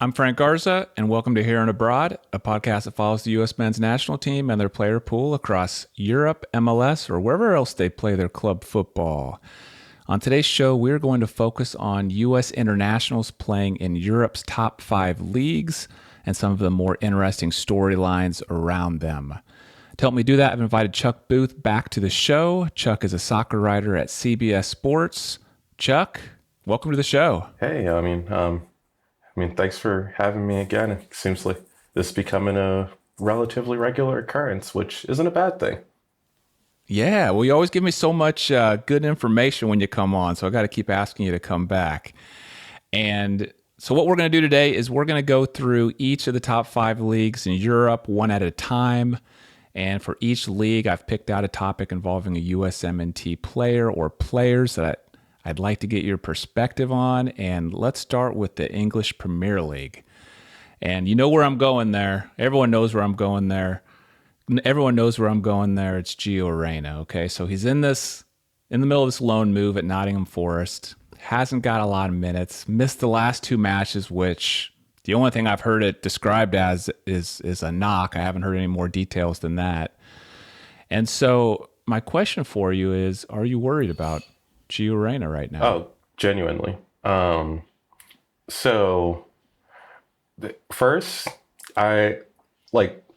I'm Frank Garza, and welcome to Here and Abroad, a podcast that follows the U.S. men's national team and their player pool across Europe, MLS, or wherever else they play their club football. On today's show, we're going to focus on U.S. internationals playing in Europe's top 5 leagues and some of the more interesting storylines around them. To help me do that, I've invited Chuck Booth back to the show. Chuck is a soccer writer at CBS Sports. Chuck, welcome to the show. Hey, thanks for having me again. It seems like this is becoming a relatively regular occurrence, which isn't a bad thing. Yeah, well, you always give me so much good information when you come on, so I got to keep asking you to come back. And so, what we're going to do today is we're going to go through each of the top 5 leagues in Europe one at a time. And for each league, I've picked out a topic involving a USMNT player or players that I'd like to get your perspective on. And let's start with the English Premier League. And you know where I'm going there. Everyone knows where I'm going there. Everyone knows where I'm going there. It's Gio Reyna. Okay, so he's in the middle of this loan move at Nottingham Forest. Hasn't got a lot of minutes. Missed the last 2 matches, which the only thing I've heard it described as is a knock. I haven't heard any more details than that. And so my question for you is: are you worried about Gio Reyna right now? Oh, genuinely. So first, I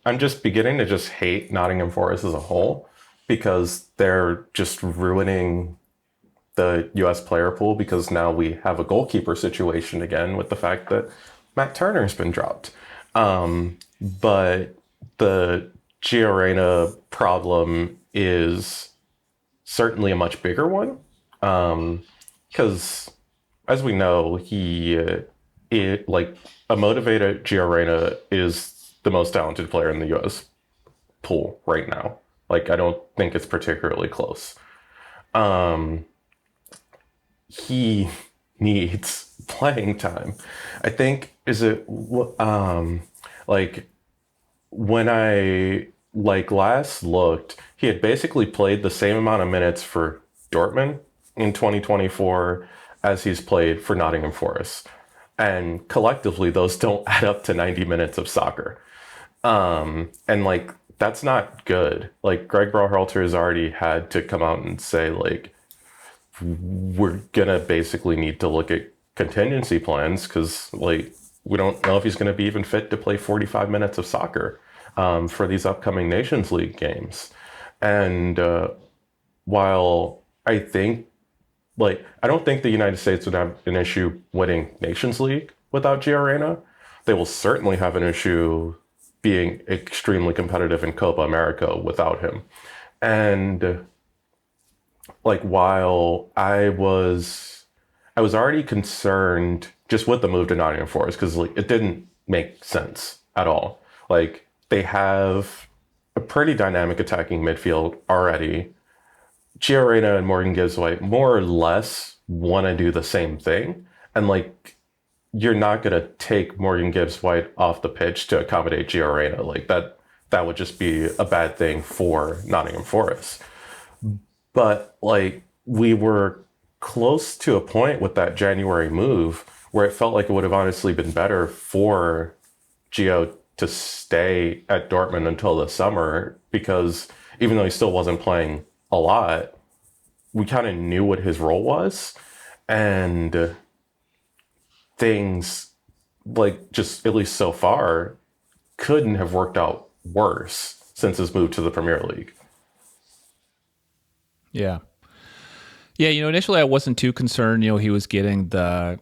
I'm just beginning to just hate Nottingham Forest as a whole because they're just ruining the US player pool because now we have a goalkeeper situation again with the fact that Matt Turner's been dropped. But the Gio Reyna problem is certainly a much bigger one because as we know, a motivated Gio Reyna is the most talented player in the U.S. pool right now. Like, I don't think it's particularly close. He needs playing time. I think like when I last looked, he had basically played the same amount of minutes for Dortmund in 2024 as he's played for Nottingham Forest. And collectively, those don't add up to 90 minutes of soccer. And that's not good. Like, Greg Berhalter has already had to come out and say, we're gonna basically need to look at contingency plans because, we don't know if he's gonna be even fit to play 45 minutes of soccer for these upcoming Nations League games. And while I don't think the United States would have an issue winning Nations League without Gio Reyna. They will certainly have an issue being extremely competitive in Copa America without him. And while I was already concerned just with the move to Nottingham Forest because it didn't make sense at all. They have a pretty dynamic attacking midfield already. Gio Reyna and Morgan Gibbs-White more or less want to do the same thing. And you're not going to take Morgan Gibbs-White off the pitch to accommodate Gio Reyna. That would just be a bad thing for Nottingham Forest. But we were close to a point with that January move where it felt like it would have honestly been better for Gio to stay at Dortmund until the summer because even though he still wasn't playing a lot, we kind of knew what his role was, and things just at least so far couldn't have worked out worse since his move to the Premier League. Yeah. Yeah, initially I wasn't too concerned. He was getting the,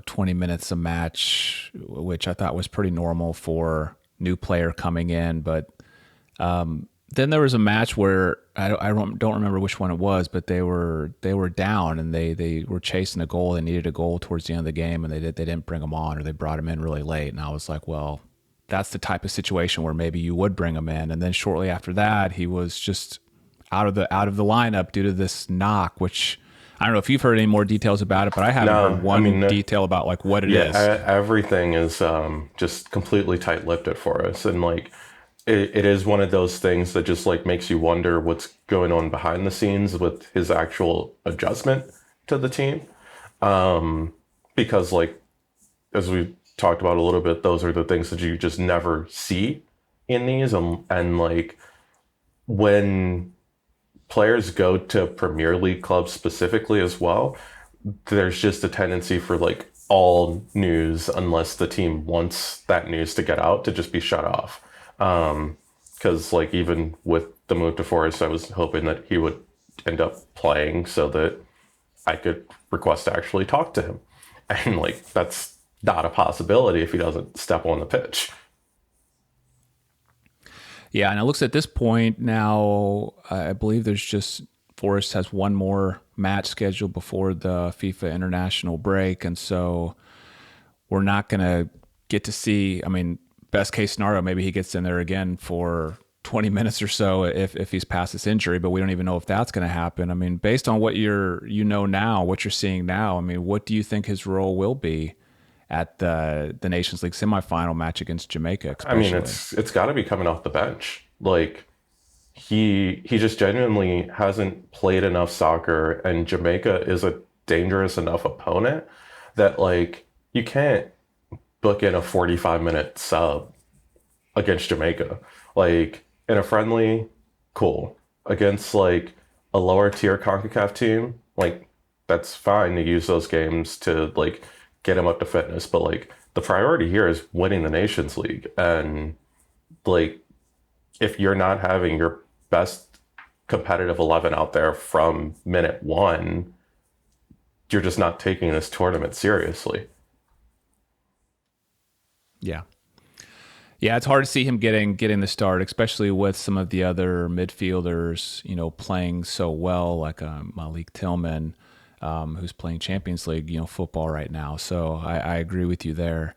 20 minutes a match, which I thought was pretty normal for new player coming in. But then there was a match where I don't remember which one it was, but they were down and they were chasing a goal. They needed a goal towards the end of the game, and they didn't bring him on, or they brought him in really late. And I was like, well, that's the type of situation where maybe you would bring him in. And then shortly after that, he was just out of the lineup due to this knock, which I don't know if you've heard any more details about it, but I haven't heard one detail about what it is. Everything is just completely tight-lipped for us, and it is one of those things that just makes you wonder what's going on behind the scenes with his actual adjustment to the team, because as we talked about a little bit, those are the things that you just never see in these. And like when players go to Premier League clubs specifically as well, there's just a tendency for like all news, unless the team wants that news to get out, to just be shut off. Because like even with the move to Forest, I was hoping that he would end up playing so that I could request to actually talk to him. And like that's not a possibility if he doesn't step on the pitch. Yeah, and it looks at this point now, I believe there's just Forrest has one more match scheduled before the FIFA international break. And so we're not going to get to see, I mean, best case scenario, maybe he gets in there again for 20 minutes or so if he's past this injury, but we don't even know if that's going to happen. I mean, based on what now, what you're seeing now, I mean, what do you think his role will be at the Nations League semifinal match against Jamaica, I mean, especially? it's got to be coming off the bench. Like he just genuinely hasn't played enough soccer, and Jamaica is a dangerous enough opponent that like you can't book in a 45-minute sub against Jamaica. Like in a friendly, cool. Against like a lower tier CONCACAF team, like that's fine to use those games to like get him up to fitness. But like the priority here is winning the Nations League. And like if you're not having your best competitive 11 out there from minute one, you're just not taking this tournament seriously. Yeah. Yeah, it's hard to see him getting the start, especially with some of the other midfielders, playing so well, like Malik Tillman, who's playing Champions League, football right now. So I agree with you there.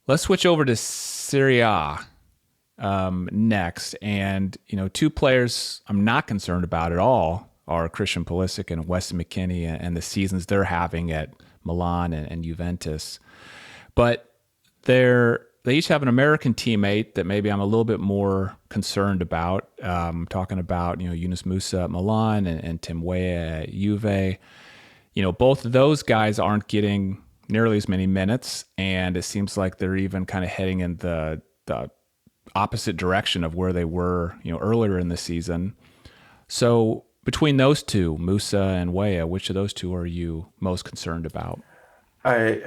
Let's switch over to Serie A next, and two players I'm not concerned about at all are Christian Pulisic and Weston McKennie and the seasons they're having at Milan and Juventus, but they each have an American teammate that maybe I'm a little bit more concerned about. Talking about Yunus Musa at Milan and Tim Weah at Juve. Both of those guys aren't getting nearly as many minutes, and it seems like they're even kind of heading in the opposite direction of where they were earlier in the season. So between those two, Musa and Weah, which of those two are you most concerned about? I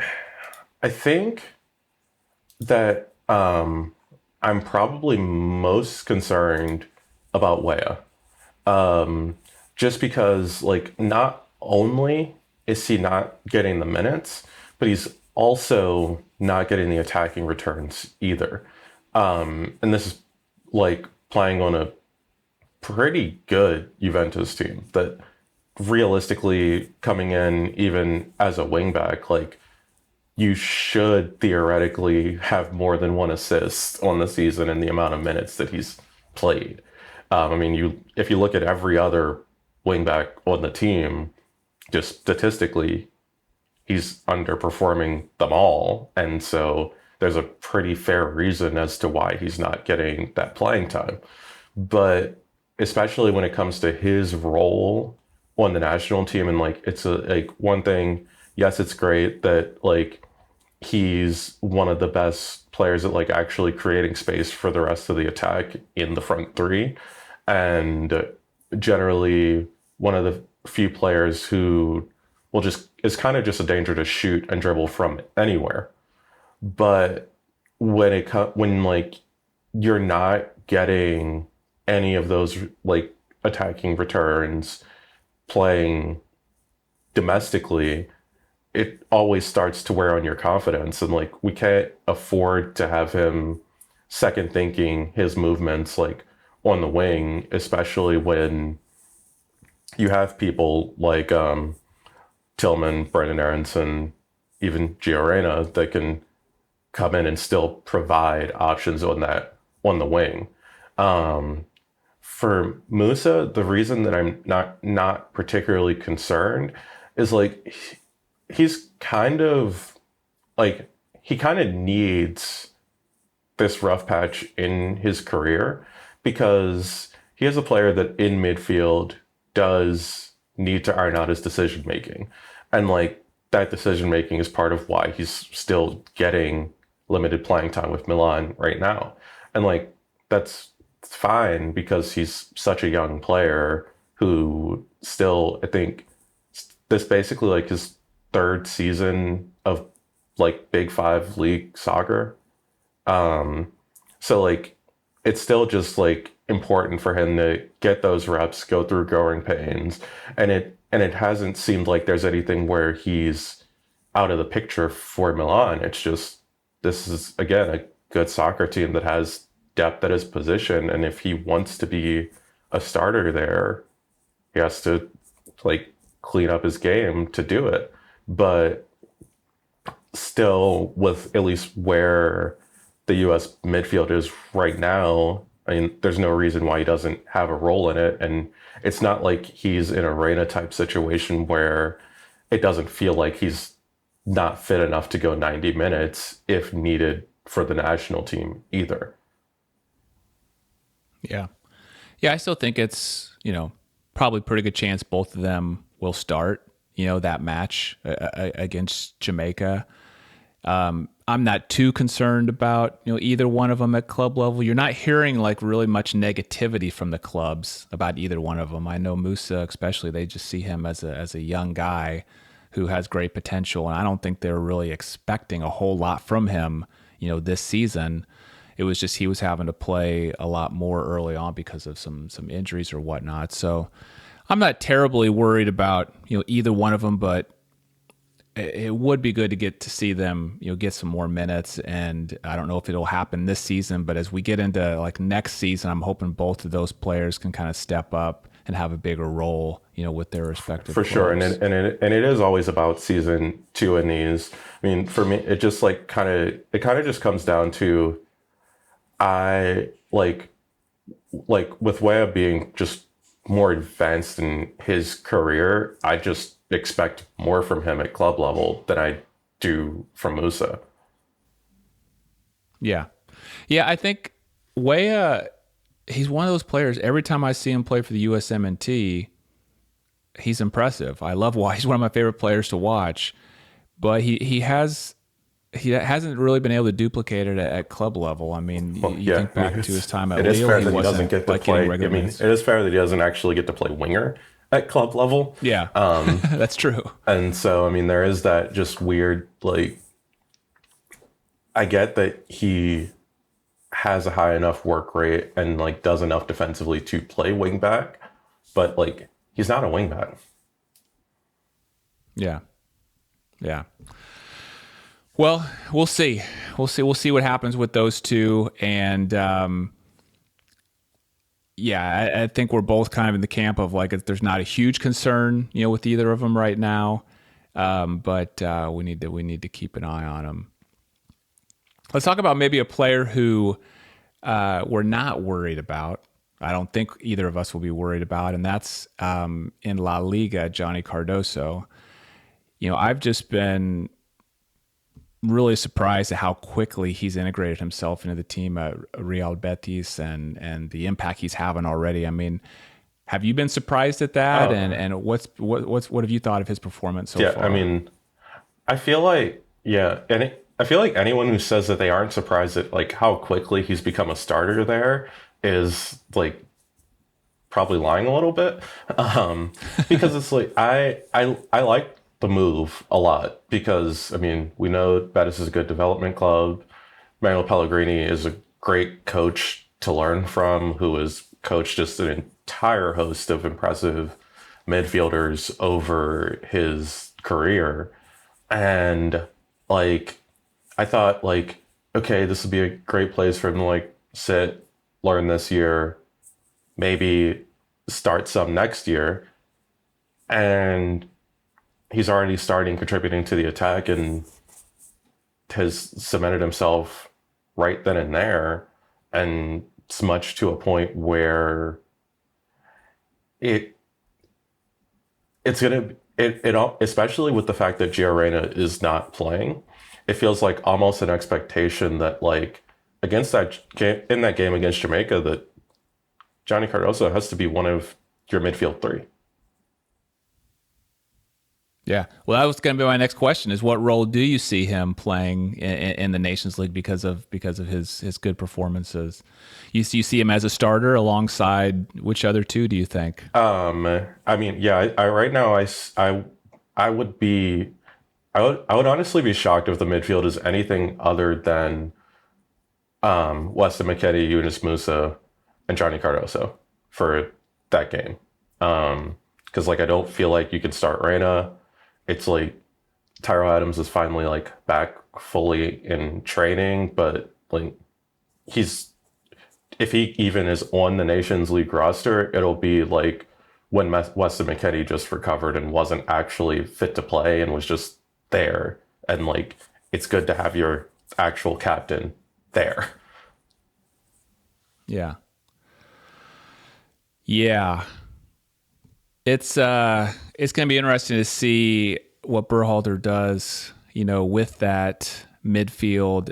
I think that I'm probably most concerned about Weah. Just because like not only is he not getting the minutes, but he's also not getting the attacking returns either. And this is like playing on a pretty good Juventus team that realistically coming in even as a wingback, like you should theoretically have more than one assist on the season in the amount of minutes that he's played. I mean, you if you look at every other wingback on the team, just statistically, he's underperforming them all, and so there's a pretty fair reason as to why he's not getting that playing time. But especially when it comes to his role on the national team, and like it's a like one thing, yes, it's great that like he's one of the best players at like actually creating space for the rest of the attack in the front three, and generally one of the few players who will just is kind of just a danger to shoot and dribble from anywhere. But when like you're not getting any of those like attacking returns playing domestically, it always starts to wear on your confidence. And like we can't afford to have him second thinking his movements like on the wing, especially when you have people like Tillman, Brendan Aronson, even Gio Reyna that can come in and still provide options on the wing. Um, for Musa, the reason that I'm not particularly concerned is like he's kind of like he kind of needs this rough patch in his career because he is a player that in midfield does need to iron out his decision making. And like that decision making is part of why he's still getting limited playing time with Milan right now. And like that's fine because he's such a young player who still, I think this basically like his third season of like Big Five league soccer. Um, so like it's still just like important for him to get those reps, go through growing pains, and it hasn't seemed like there's anything where he's out of the picture for Milan. It's just this is again a good soccer team that has depth at his position, and if he wants to be a starter there, he has to like clean up his game to do it. But still, with at least where the U.S. midfield is right now, I mean, there's no reason why he doesn't have a role in it. And it's not like he's in a Reina type situation where it doesn't feel like he's not fit enough to go 90 minutes if needed for the national team either. Yeah. Yeah, I still think it's, probably pretty good chance both of them will start, that match against Jamaica. I'm not too concerned about, either one of them at club level. You're not hearing like really much negativity from the clubs about either one of them. I know Musa, especially, they just see him as a young guy who has great potential, and I don't think they're really expecting a whole lot from him, this season. It was just he was having to play a lot more early on because of some injuries or whatnot. So I'm not terribly worried about either one of them, but it would be good to get to see them get some more minutes. And I don't know if it'll happen this season, but as we get into like next season, I'm hoping both of those players can kind of step up and have a bigger role with their respective For sure, and clubs. it is always about season two in these. I mean, for me, it just like kind of just comes down to I like with Wea being just more advanced in his career, I just expect more from him at club level than I do from Musa. Yeah. Yeah, I think Wea, he's one of those players. Every time I see him play for the USMNT, he's impressive. I love why he's one of my favorite players to watch. But he hasn't really been able to duplicate it at club level. I mean, Well, you yeah, think I mean, back to his time at it is Lille, fair he that he doesn't wasn't get to like getting play. I regular mean, minutes. it is fair that he doesn't actually get to play winger at club level. Yeah, that's true. And so, I mean, there is that just weird, like, I get that he has a high enough work rate and like does enough defensively to play wing back, but like he's not a wing back. Yeah, yeah. Well, we'll see. We'll see what happens with those two. And yeah, I think we're both kind of in the camp of like there's not a huge concern, with either of them right now. But we need to keep an eye on them. Let's talk about maybe a player who we're not worried about. I don't think either of us will be worried about, and that's in La Liga, Johnny Cardoso. I've just been really surprised at how quickly he's integrated himself into the team at Real Betis and the impact he's having already. I mean, have you been surprised at that? Oh, And what have you thought of his performance so yeah. I far? mean, I feel like, yeah. I feel like anyone who says that they aren't surprised at like how quickly he's become a starter there is like probably lying a little bit. Because it's like I like the move a lot because I mean we know Betis is a good development club. Manuel Pellegrini is a great coach to learn from, who has coached just an entire host of impressive midfielders over his career. And like I thought like, okay, this would be a great place for him to like sit, learn this year, maybe start some next year. And he's already starting contributing to the attack and has cemented himself right then and there. And it's much to a point where it it's gonna especially with the fact that Gio Reyna is not playing, it feels like almost an expectation that like against that game in that game against Jamaica that Johnny Cardoso has to be one of your midfield three. Yeah. Well, that was going to be my next question: is what role do you see him playing in the Nations League because of his good performances? You see him as a starter alongside which other two do you think? I mean, yeah, I right now I would be I would honestly be shocked if the midfield is anything other than Weston McKennie, Yunus Musa, and Johnny Cardoso for that game. Because like I don't feel like you can start Reyna. It's like Tyrell Adams is finally like back fully in training, but like he's if he even is on the Nations League roster, it'll be like when Weston McKennie just recovered and wasn't actually fit to play and was just there. And like it's good to have your actual captain there. Yeah. Yeah. It's going to be interesting to see what Berhalter does, with that midfield.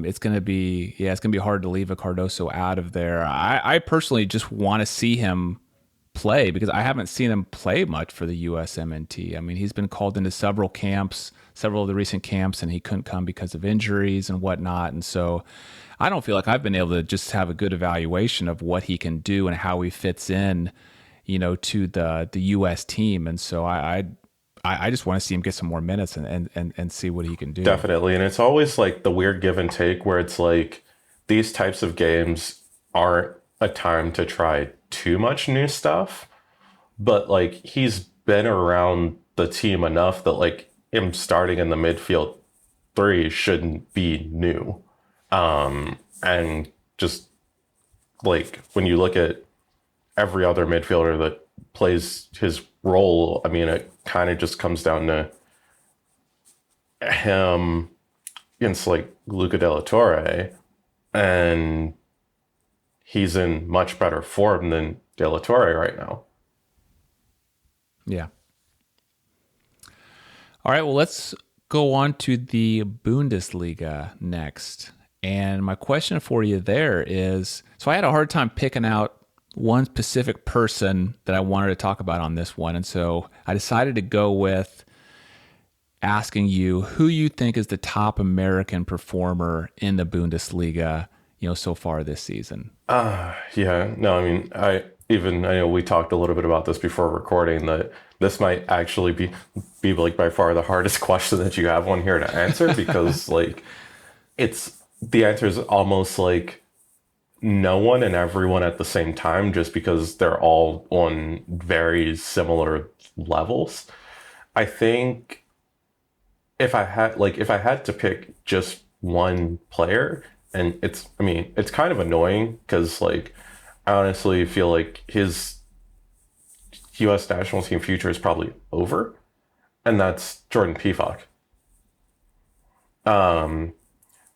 It's going to be hard to leave a Cardoso out of there. I personally just want to see him play because I haven't seen him play much for the USMNT. I mean, he's been called into several of the recent camps, and he couldn't come because of injuries and whatnot. And so I don't feel like I've been able to just have a good evaluation of what he can do and how he fits in, to the U.S. team. And so I just want to see him get some more minutes and see what he can do. Definitely. And it's always like the weird give and take where it's like these types of games aren't a time to try too much new stuff. But like he's been around the team enough that like him starting in the midfield three shouldn't be new. And just like when you look at every other midfielder that plays his role, I mean, it kind of just comes down to him against like Luca de la Torre, and he's in much better form than de la Torre right now. Yeah. All right. Well, let's go on to the Bundesliga next. And my question for you there is, so I had a hard time picking out one specific person that I wanted to talk about on this one. And so I decided to go with asking you who you think is the top American performer in the Bundesliga, so far this season. Yeah, no, I mean, I know we talked a little bit about this before recording that this might actually be like by far the hardest question that you have on here to answer because like it's the answer is almost like no one and everyone at the same time just because they're all on very similar levels. I think if I had to pick just one player, and I mean, it's kind of annoying because like I honestly feel like his US national team future is probably over, and that's Jordan Pifok. Um,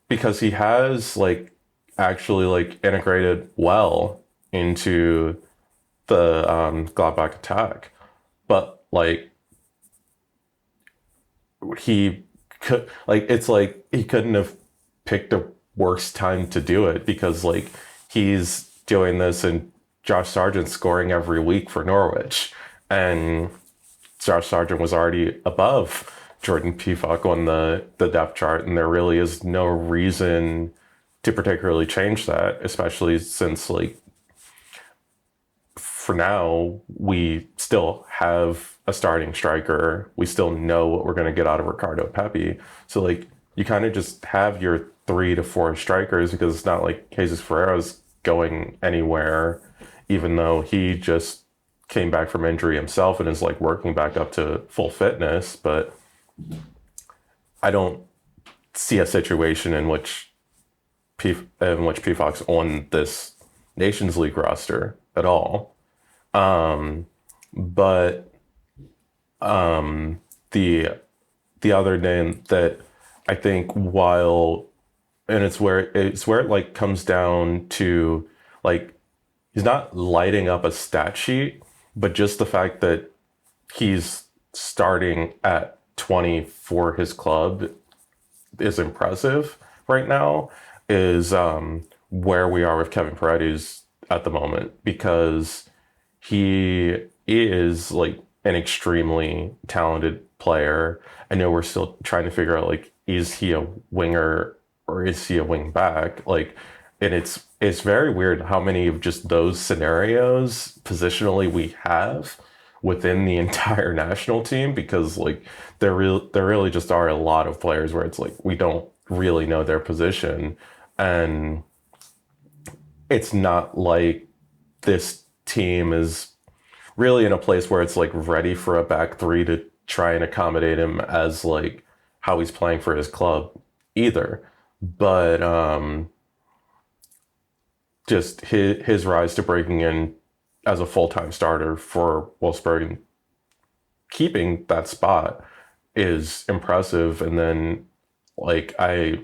because he has like actually like integrated well into the Gladbach attack, but like he could like it's like he couldn't have picked a worse time to do it because like he's doing this and Josh Sargent scoring every week for Norwich, and Josh Sargent was already above Jordan Pifok on the depth chart, and there really is no reason to particularly change that, especially since like for now we still have a starting striker. We still know what we're going to get out of Ricardo Pepi. So like you kind of just have your 3 to 4 strikers because it's not like Jesus Ferreira's going anywhere, even though he just came back from injury himself and is like working back up to full fitness. But I don't see a situation in which Pifok's on this Nations League roster at all. But the other name that I think and it's where it like comes down to like he's not lighting up a stat sheet, but just the fact that he's starting at 20 for his club is impressive right now is where we are with Kevin Paredes at the moment because he is like an extremely talented player. I know we're still trying to figure out like, is he a winger or is he a wing back? Like, and it's very weird how many of just those scenarios positionally we have within the entire national team, because like there really just are a lot of players where it's like we don't really know their position, and it's not like this team is really in a place where it's like ready for a back three to try and accommodate him as like how he's playing for his club either. But just his rise to breaking in as a full-time starter for Wolfsburg and keeping that spot is impressive. And then like I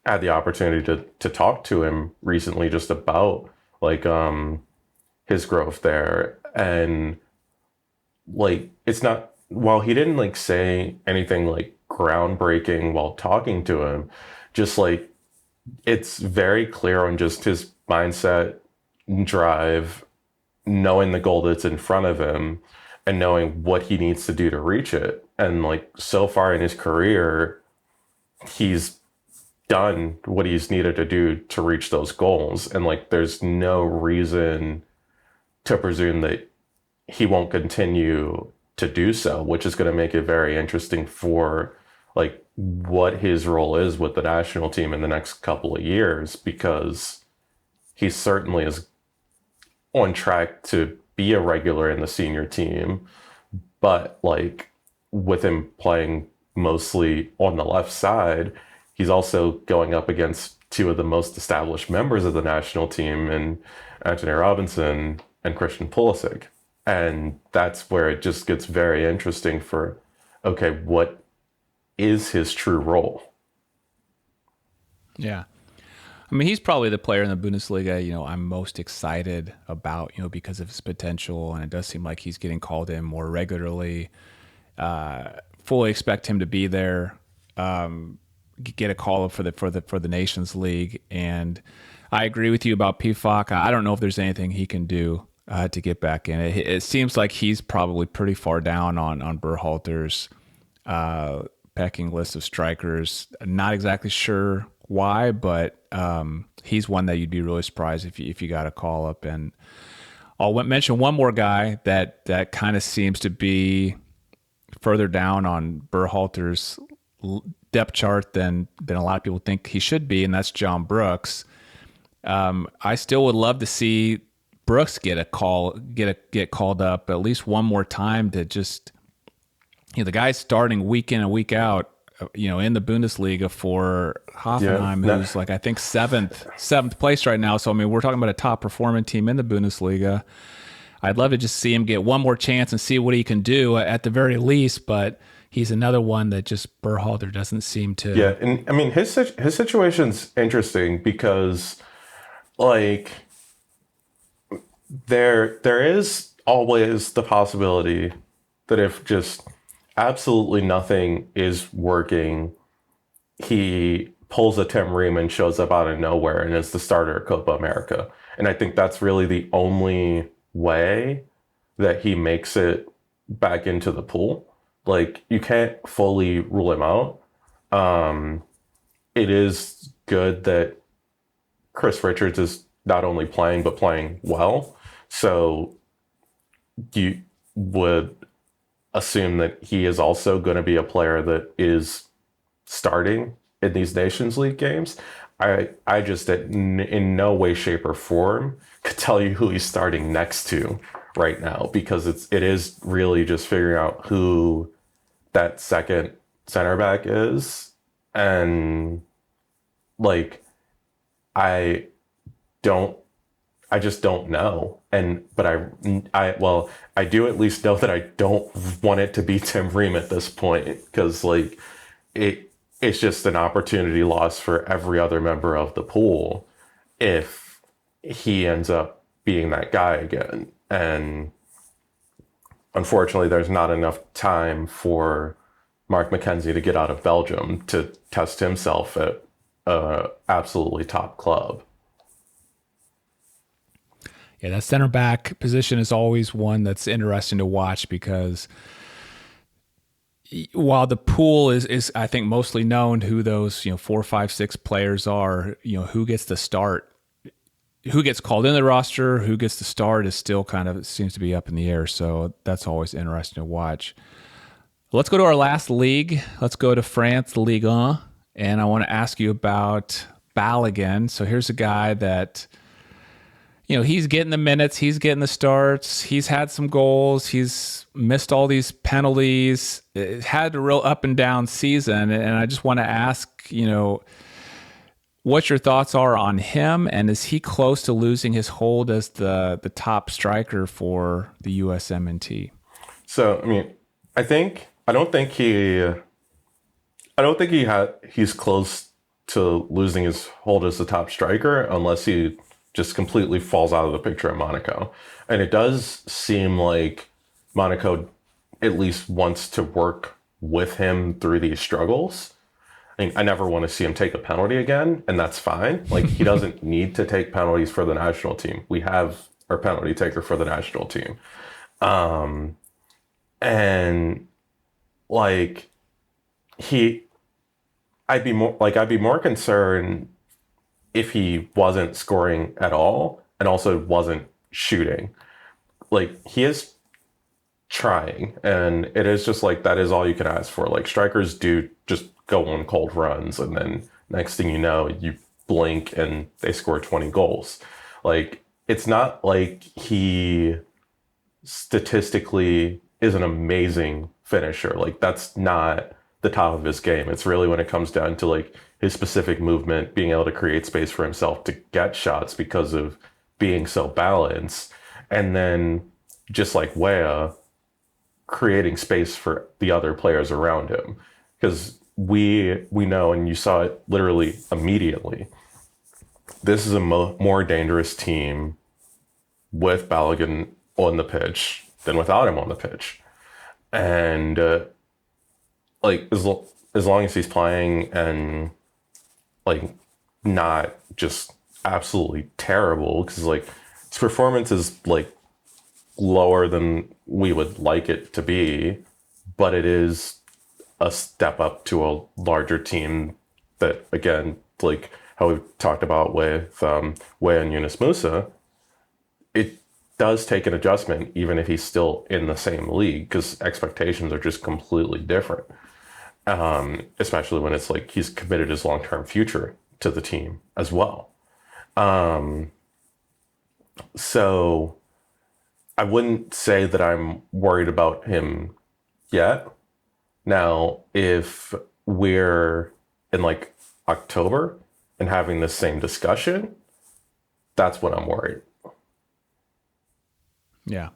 had the opportunity to talk to him recently just about like his growth there, and like it's not, while he didn't like say anything like groundbreaking while talking to him, just like it's very clear on just his mindset, drive, knowing the goal that's in front of him and knowing what he needs to do to reach it. And like so far in his career, he's done what he's needed to do to reach those goals. And like there's no reason to presume that he won't continue to do so, which is going to make it very interesting for like what his role is with the national team in the next couple of years, because he certainly is on track to be a regular in the senior team, but like with him playing mostly on the left side, he's also going up against two of the most established members of the national team, and Anthony Robinson and Christian Pulisic. And that's where it just gets very interesting for, okay, what is his true role? Yeah. I mean, he's probably the player in the Bundesliga, I'm most excited about, because of his potential. And it does seem like he's getting called in more regularly. Fully expect him to be there, get a call up for the Nations League. And I agree with you about PFOC. I don't know if there's anything he can do to get back in. It seems like he's probably pretty far down on Berhalter's pecking list of strikers. Not exactly sure why, but he's one that you'd be really surprised if you got a call up. And I'll mention one more guy that kind of seems to be further down on Berhalter's depth chart than a lot of people think he should be, and that's John Brooks. I still would love to see Brooks get called up at least one more time to just, the guy's starting week in and week out, in the Bundesliga for Hoffenheim, who's like, I think seventh place right now. So, I mean, we're talking about a top performing team in the Bundesliga. I'd love to just see him get one more chance and see what he can do at the very least, but he's another one that just Berhalter doesn't seem to. Yeah, and I mean his situation's interesting because like there is always the possibility that if just absolutely nothing is working, he pulls a Tim Ream and shows up out of nowhere and is the starter at Copa America. And I think that's really the only way that he makes it back into the pool. Like, you can't fully rule him out. It is good that Chris Richards is not only playing, but playing well. So you would assume that he is also going to be a player that is starting in these Nations League games. I just in no way, shape, or form could tell you who he's starting next to right now, because it is really just figuring out who that second center back is. And like, I just don't know. But I do at least know that I don't want it to be Tim Ream at this point, because like it's just an opportunity loss for every other member of the pool if he ends up being that guy again. And unfortunately, there's not enough time for Mark McKenzie to get out of Belgium to test himself at an absolutely top club. Yeah, that center back position is always one that's interesting to watch because while the pool is I think mostly known who those 4, 5, 6 players are, who gets the start, who gets called in the roster, who gets the start is still kind of seems to be up in the air. So that's always interesting to watch. Let's go to our last league. Let's go to France, Ligue 1, and I want to ask you about Balogun. So here's a guy that he's getting the minutes, he's getting the starts, he's had some goals, he's missed all these penalties. It had a real up and down season, and I just want to ask, what your thoughts are on him, and is he close to losing his hold as the top striker for the USMNT? So, I mean, I think I don't think he's close to losing his hold as the top striker unless he just completely falls out of the picture at Monaco. And it does seem like Monaco at least wants to work with him through these struggles. I mean, I never want to see him take a penalty again, and that's fine. Like, he doesn't need to take penalties for the national team. We have our penalty taker for the national team. And like he I'd be more concerned if he wasn't scoring at all and also wasn't shooting. Like, he is trying, and it is just like that is all you can ask for. Like, strikers do just go on cold runs, and then next thing you know, you blink and they score 20 goals. Like, it's not like he statistically is an amazing finisher. Like, that's not the top of his game. It's really when it comes down to like his specific movement, being able to create space for himself to get shots because of being so balanced, and then just like Wea, creating space for the other players around him. Because we know, and you saw it literally immediately, this is a more dangerous team with Balogun on the pitch than without him on the pitch. And like as long as he's playing and like not just absolutely terrible, because like his performance is like lower than we would like it to be, but it is a step up to a larger team that, again, like how we talked about with Wei and Yunus Musa, it does take an adjustment even if he's still in the same league, because expectations are just completely different. Especially when it's like he's committed his long-term future to the team as well. So I wouldn't say that I'm worried about him yet. Now, if we're in like October and having the same discussion, that's when I'm worried. Yeah.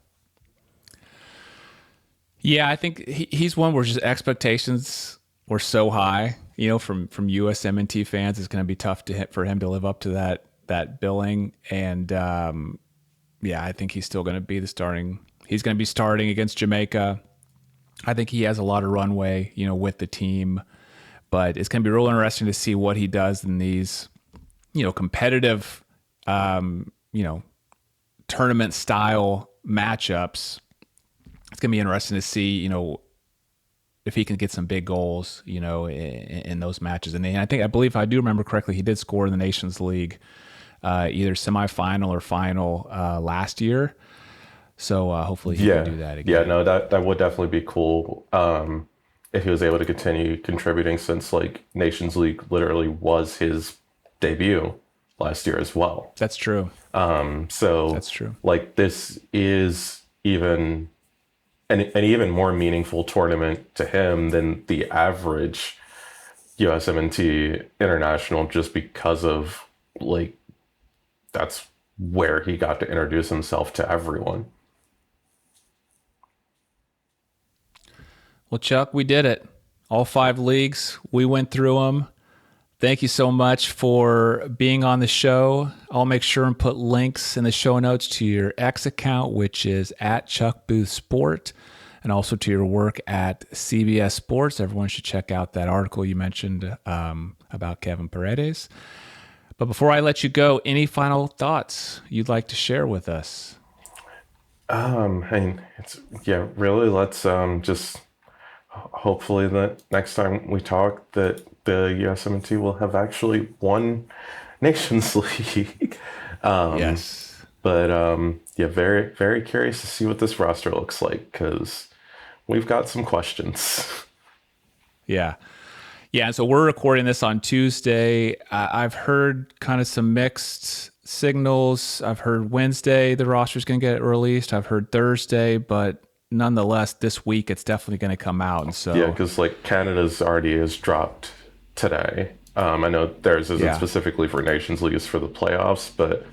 Yeah, I think he's one where just expectations were so high, from USMNT fans. It's going to be tough to hit for him to live up to that billing. And yeah, I think he's still going to be the starting. He's going to be starting against Jamaica. I think he has a lot of runway, with the team. But it's going to be real interesting to see what he does in these, competitive, tournament style matchups. It's going to be interesting to see, if he can get some big goals, in those matches. And I believe I do remember correctly, he did score in the Nations League, either semifinal or final last year. So hopefully he can do that again. Yeah, no, that would definitely be cool. If he was able to continue contributing, since like Nations League literally was his debut last year as well. That's true. So That's true. Like, this is even an even more meaningful tournament to him than the average USMNT international, just because of like that's where he got to introduce himself to everyone. Well, Chuck, we did it. All 5 leagues, we went through them. Thank you so much for being on the show. I'll make sure and put links in the show notes to your X account, which is at Chuck Booth Sport, and also to your work at CBS Sports. Everyone should check out that article you mentioned about Kevin Paredes. But before I let you go, any final thoughts you'd like to share with us? And it's yeah, really. Let's just hopefully that next time we talk, that the USMNT will have actually won Nations League. Yes. But yeah, very very curious to see what this roster looks like because we've got some questions. Yeah. Yeah. So we're recording this on Tuesday. I've heard kind of some mixed signals. I've heard Wednesday the roster's going to get released. I've heard Thursday, but nonetheless, this week it's definitely going to come out. And Yeah, so, because like Canada's already is dropped today. I know theirs isn't yeah. specifically for Nations League, it's for the playoffs, but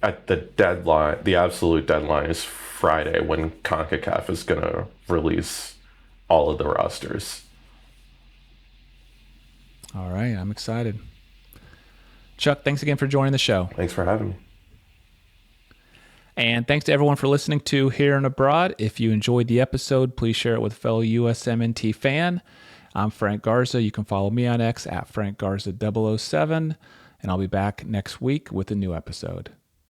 at the deadline, the absolute deadline is Friday when CONCACAF is going to release all of the rosters. All right. I'm excited. Chuck, thanks again for joining the show. Thanks for having me. And thanks to everyone for listening to Here and Abroad. If you enjoyed the episode, please share it with a fellow USMNT fan. I'm Frank Garza. You can follow me on X at FrankGarza007, and I'll be back next week with a new episode.